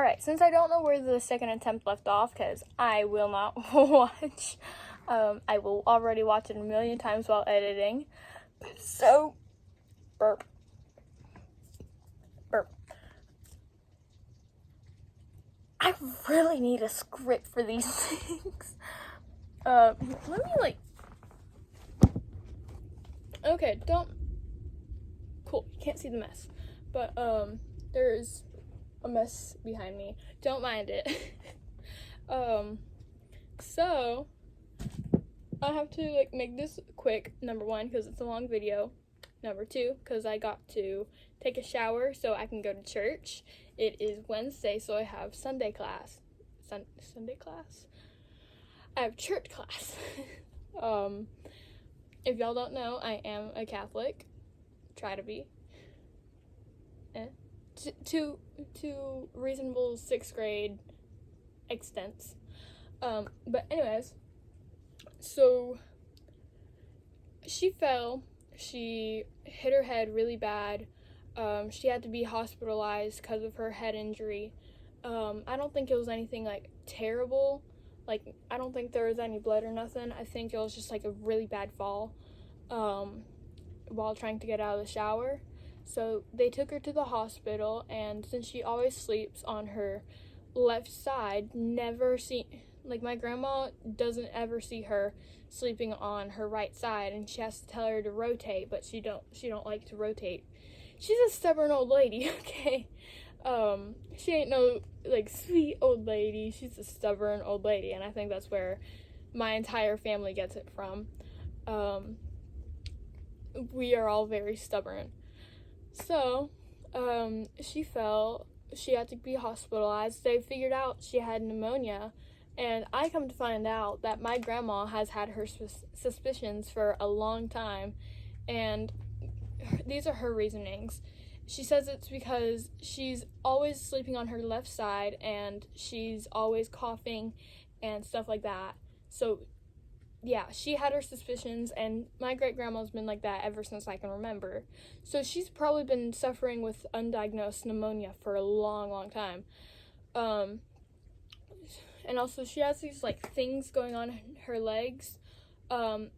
Alright, since I don't know where the second attempt left off, because I will not watch, I will already watch it a million times while editing. So, burp. I really need a script for these things. Let me, okay, cool, you can't see the mess. But, there's a mess behind me. Don't mind it. So I have to make this quick, number one, because it's a long video. Number two, because I got to take a shower so I can go to church. It is Wednesday, so I have Sunday class. Sunday class? I have church class. If y'all don't know, I am a Catholic. Try to be. To reasonable 6th grade extents. But anyways, so she fell. She hit her head really bad. She had to be hospitalized because of her head injury. I don't think it was anything terrible. I don't think there was any blood or nothing. I think it was just a really bad fall while trying to get out of the shower. So they took her to the hospital, and since she always sleeps on her left side, my grandma doesn't ever see her sleeping on her right side, and she has to tell her to rotate, but she don't like to rotate. She's a stubborn old lady, okay? She ain't no sweet old lady. She's a stubborn old lady, and I think that's where my entire family gets it from. We are all very stubborn. So, she fell. She had to be hospitalized. They figured out she had pneumonia, and I come to find out that my grandma has had her suspicions for a long time, and these are her reasonings. She says it's because she's always sleeping on her left side, and she's always coughing and stuff like that. So, yeah, she had her suspicions, and my great-grandma's been like that ever since I can remember. So she's probably been suffering with undiagnosed pneumonia for a long, long time. And also she has these, things going on in her legs. I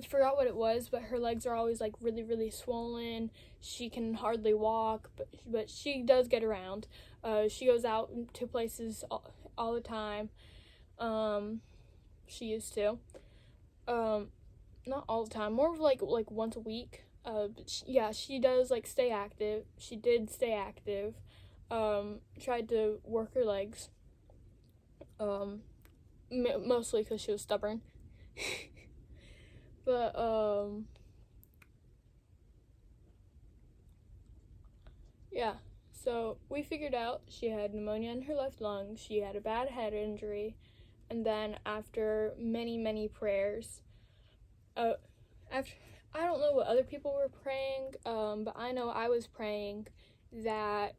forgot what it was, but her legs are always, really, really swollen. She can hardly walk, but she does get around. She goes out to places all the time. She used to. Not all the time, more of once a week. But she does stay active. She did stay active. Tried to work her legs. Mostly because she was stubborn. But yeah. So we figured out she had pneumonia in her left lung. She had a bad head injury. And then after many, many prayers, I don't know what other people were praying, but I know I was praying that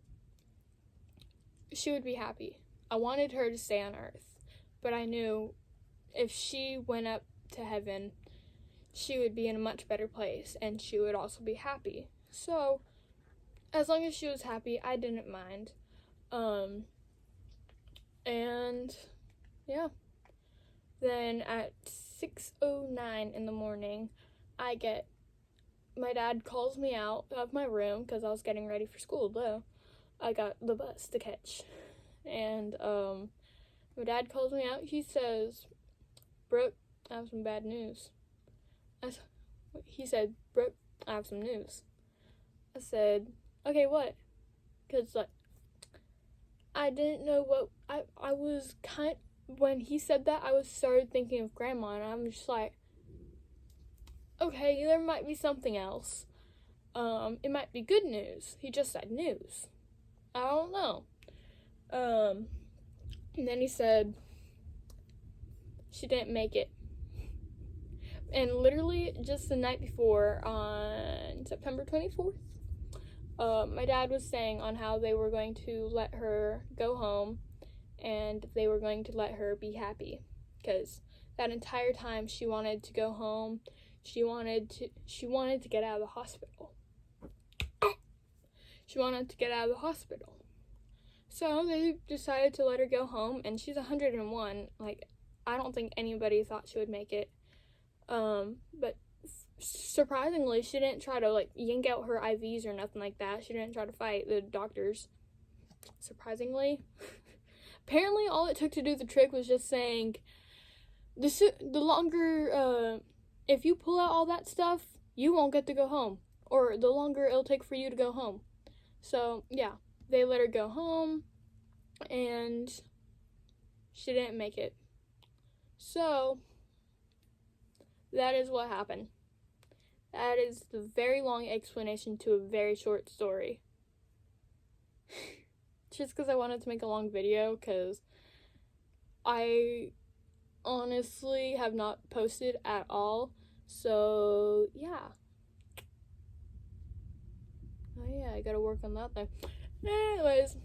she would be happy. I wanted her to stay on earth, but I knew if she went up to heaven, she would be in a much better place, and she would also be happy. So, as long as she was happy, I didn't mind. And yeah. Then at 6:09 in the morning, my dad calls me out of my room because I was getting ready for school, though. I got the bus to catch. And my dad calls me out. He says, "Brooke, I have some bad news." He said, "Brooke, I have some news." I said, "Okay, what?" Because, I didn't know what, I was when he said that, I started thinking of Grandma, and I'm just okay, there might be something else. It might be good news. He just said news. I don't know. And then he said, she didn't make it. And literally, just the night before, on September 24th, my dad was saying on how they were going to let her go home, and they were going to let her be happy, because that entire time she wanted to go home. She wanted to get out of the hospital. She wanted to get out of the hospital. So they decided to let her go home, and she's 101. Like, I don't think anybody thought she would make it. But surprisingly, she didn't try to, like, yank out her IVs or nothing like that. She didn't try to fight the doctors. Surprisingly. Apparently, all it took to do the trick was just saying, the longer, if you pull out all that stuff, you won't get to go home. Or the longer it'll take for you to go home. So, yeah, they let her go home, and she didn't make it. So, that is what happened. That is the very long explanation to a very short story. Just because I wanted to make a long video, because I honestly have not posted at all. So, yeah. Oh, yeah, I gotta work on that thing. Anyways,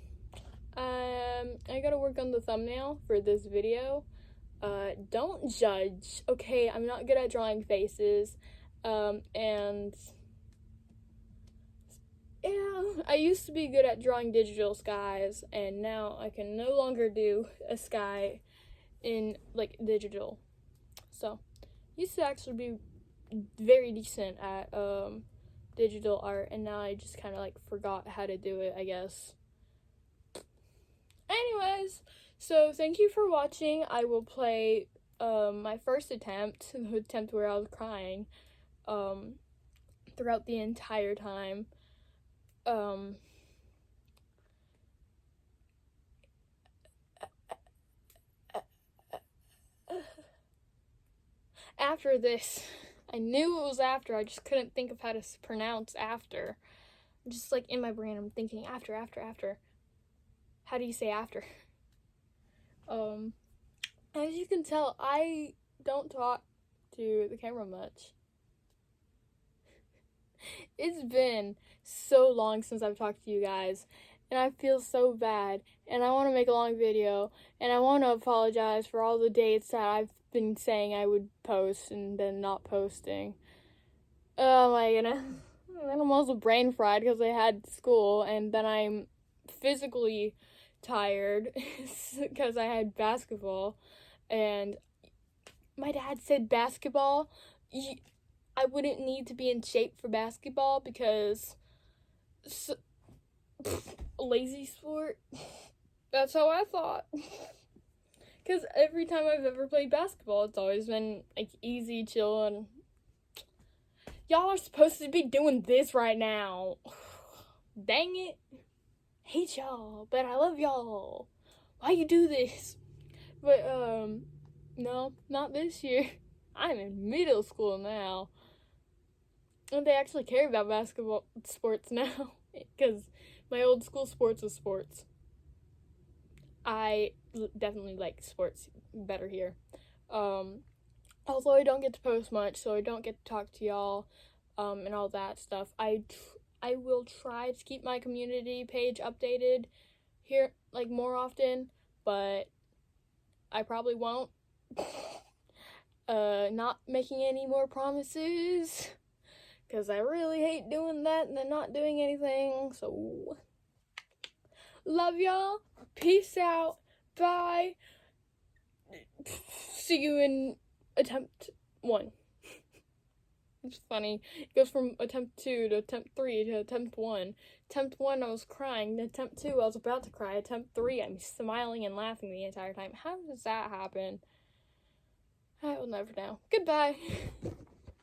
I gotta work on the thumbnail for this video. Don't judge, okay? I'm not good at drawing faces. And yeah, I used to be good at drawing digital skies, and now I can no longer do a sky in, like, digital. So, used to actually be very decent at, digital art, and now I just kind of, like, forgot how to do it, I guess. Anyways, so thank you for watching. I will play, my first attempt, the attempt where I was crying, throughout the entire time. After this, I knew it was after, I just couldn't think of how to pronounce after. Just, like, in my brain, I'm thinking after. How do you say after? As you can tell, I don't talk to the camera much. It's been so long since I've talked to you guys, and I feel so bad, and I want to make a long video, and I want to apologize for all the dates that I've been saying I would post and then not posting. Oh my goodness. Then I'm also brain fried because I had school, and then I'm physically tired because I had basketball, and my dad said basketball, I wouldn't need to be in shape for basketball because lazy sport. That's how I thought. Because every time I've ever played basketball, it's always been, like, easy, chill, and y'all are supposed to be doing this right now. Dang it. Hate y'all, but I love y'all. Why you do this? But, no, not this year. I'm in middle school now. And they actually care about basketball sports now. Because my old school sports was sports. I definitely like sports better here. Although I don't get to post much, so I don't get to talk to y'all, and all that stuff. I will try to keep my community page updated here, like, more often, but I probably won't. Not making any more promises, because I really hate doing that and then not doing anything, so love y'all, peace out, bye, see you in attempt 1. It's funny, it goes from attempt 2 to attempt 3 to attempt 1. Attempt 1 I was crying, attempt 2 I was about to cry, attempt 3 I'm smiling and laughing the entire time. How does that happen? I will never know. Goodbye.